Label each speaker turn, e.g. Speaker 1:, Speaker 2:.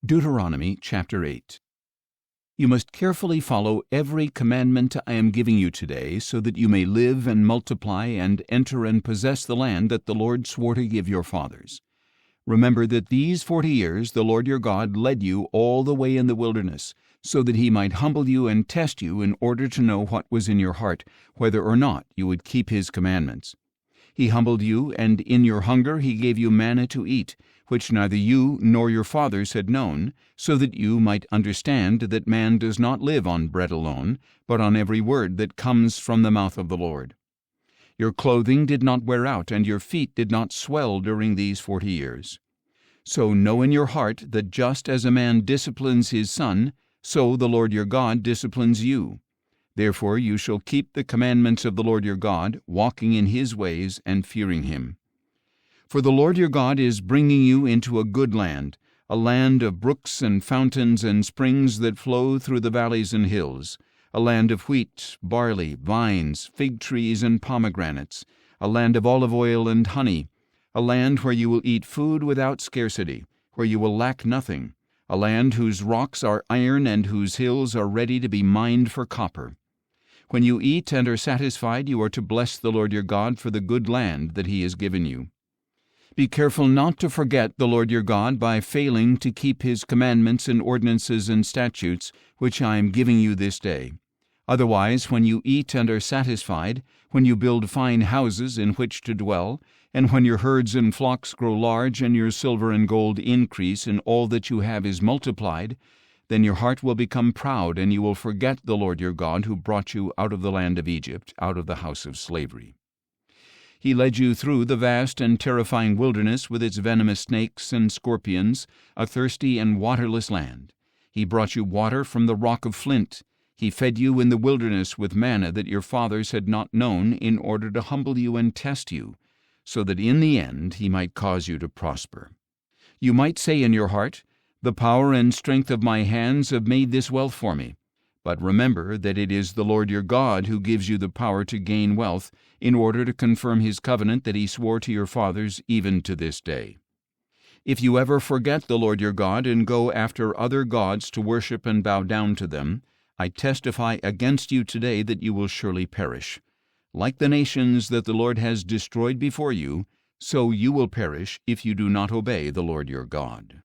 Speaker 1: Deuteronomy chapter 8. You must carefully follow every commandment I am giving you today, so that you may live and multiply and enter and possess the land that the Lord swore to give your fathers. Remember that these 40 years the Lord your God led you all the way in the wilderness, so that he might humble you and test you in order to know what was in your heart, whether or not you would keep his commandments. He humbled you, and in your hunger he gave you manna to eat, which neither you nor your fathers had known, so that you might understand that man does not live on bread alone, but on every word that comes from the mouth of the Lord. Your clothing did not wear out, and your feet did not swell during these 40 years. So know in your heart that just as a man disciplines his son, so the Lord your God disciplines you. Therefore you shall keep the commandments of the Lord your God, walking in his ways and fearing him. For the Lord your God is bringing you into a good land, a land of brooks and fountains and springs that flow through the valleys and hills, a land of wheat, barley, vines, fig trees, and pomegranates, a land of olive oil and honey, a land where you will eat food without scarcity, where you will lack nothing, a land whose rocks are iron and whose hills are ready to be mined for copper. When you eat and are satisfied, you are to bless the Lord your God for the good land that he has given you. Be careful not to forget the Lord your God by failing to keep his commandments and ordinances and statutes, which I am giving you this day. Otherwise, when you eat and are satisfied, when you build fine houses in which to dwell, and when your herds and flocks grow large, and your silver and gold increase, and all that you have is multiplied, then your heart will become proud, and you will forget the Lord your God, who brought you out of the land of Egypt, out of the house of slavery. He led you through the vast and terrifying wilderness with its venomous snakes and scorpions, a thirsty and waterless land. He brought you water from the rock of flint. He fed you in the wilderness with manna that your fathers had not known, in order to humble you and test you, so that in the end he might cause you to prosper. You might say in your heart, "The power and strength of my hands have made this wealth for me." But remember that it is the Lord your God who gives you the power to gain wealth, in order to confirm his covenant that he swore to your fathers even to this day. If you ever forget the Lord your God and go after other gods to worship and bow down to them, I testify against you today that you will surely perish. Like the nations that the Lord has destroyed before you, so you will perish if you do not obey the Lord your God.